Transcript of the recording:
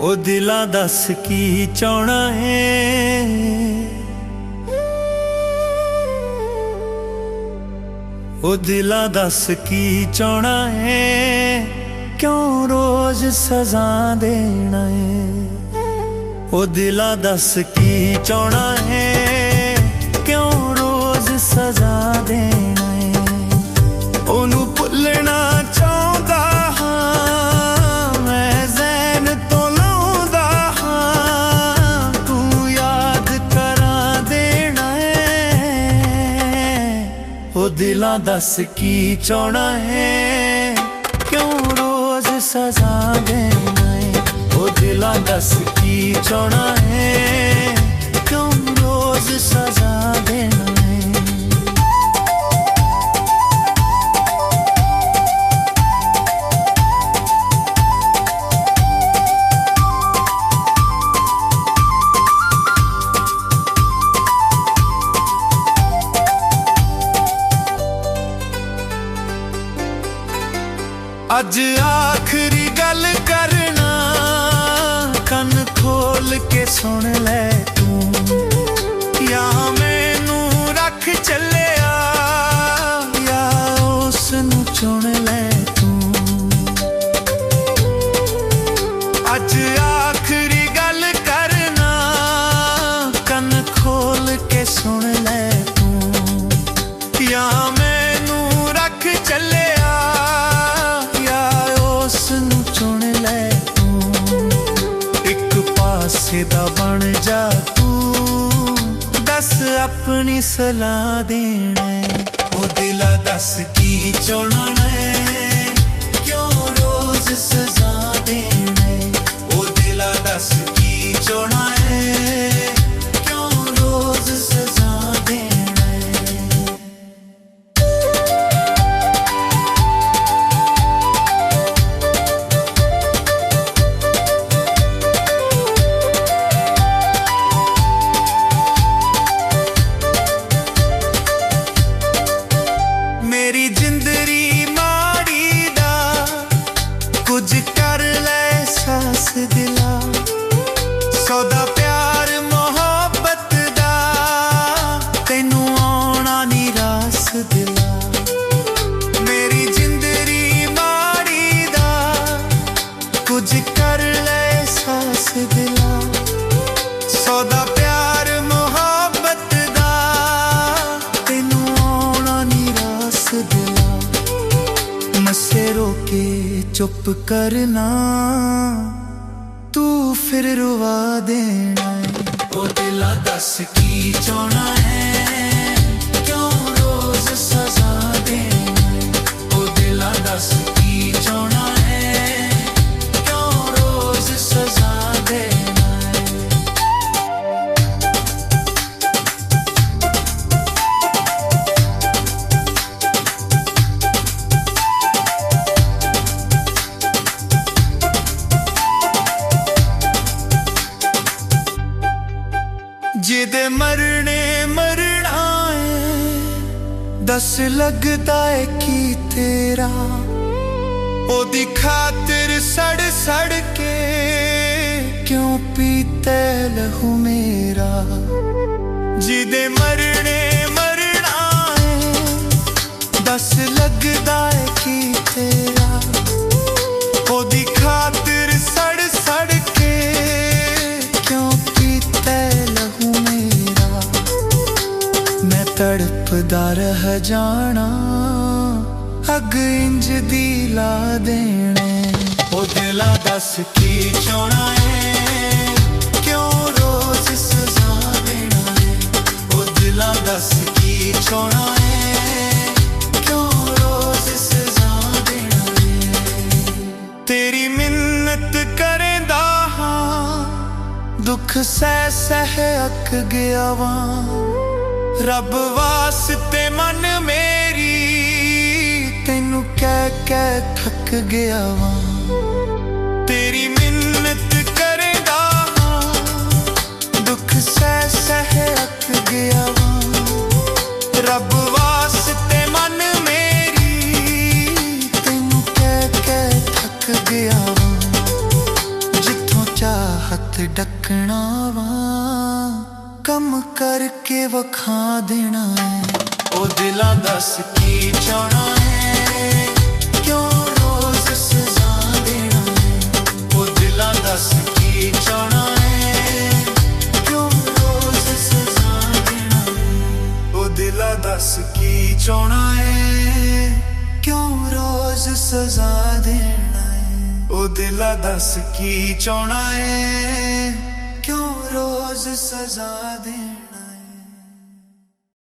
ओ दिला दस की चाहना है, ओ दिला दस की चाहना है, क्यों रोज सजा देना है। ओ दिला दस की चाहना है, क्यों रोज सजा देना है। ओनू भुलना चाहता हाँ मैं ज़हन तो लाउंदा हाँ, तू याद करा देना है। ओ दिला दस की चाहना है, क्यों रोज सजा देना है। ओ दिला दस की चाहना है, क्यों रोज सजा देना है। अज आखरी गल करना, कन खोल के सुन ले तू, या मैनू रख चलिया या उसनू चुन ले तू। अज आखरी गल करना, कन खोल के सुन ले तू, या मैनू रख चलिया चुन ले तू। एक पासे दा बन जा तू, दस अपनी सलाह देना है। ओ दिला दस की चाहना है, क्यों रोज सजा देना है। ओ दिला दस की चाहना है, क्यों रोज सजा देना है। मेरी जिंदरी माड़ी दा कुछ कर ले सास दिला, सौदा प्यार मोहब्बत दा तैनू आना नी रास दिला। मेरी जिंदरी माड़ी दा कुछ कर ले सास दिला, सौदा प्यार मोहब्बत दा तैनू आना नी रास दिला। मसे रोके चुप करना, तू फिर रुवा देना है। ओ दिला दस की चाहना है, क्यों रोज सजा देना है। ओ दिला दस की चाहना है, क्यों रोज सजा देना है। जिदे मरने मरना है, दस लगदा है की तेरा। ओदी खातिर सड़ सड़ के क्यों पीते लहू मेरा। जिदे मरने मरना है, दस लगदा है की तेरा। ओदी खातिर सड़ सड़ के क्यों पीते लहू मेरा। मैं तड़पदा रह जाना, अग इंज दी ला देने। ओ दिला दस की चाहना है, क्यों रोज सजा देना है। ओ दिला दस की चाहना है, क्यों रोज सजा देना है। तेरी मिन्नत करेंदा हाँ, दुख सह सह अक गया वा। रब वास्ते मन मेरी तैनू कह कह थक गया वा। तेरी मिन्नत करेंदा हाँ, दुख सह सह अक गया वा। रब वास्ते मन मेरी तैनू कह कह थक गया वा। जिथों चाह हथ डकना वा कम करके वखा देना है। ओ दिला दस की चाहना है, क्यों रोज सजा देना है। ओ दिला दस की चाहना है, क्यों रोज सजा देना है। ओ दिला दस की चाहना है, क्यों रोज सजा देना है। ओ दिला दस की चाहना है, क्यों रोज सजा देना।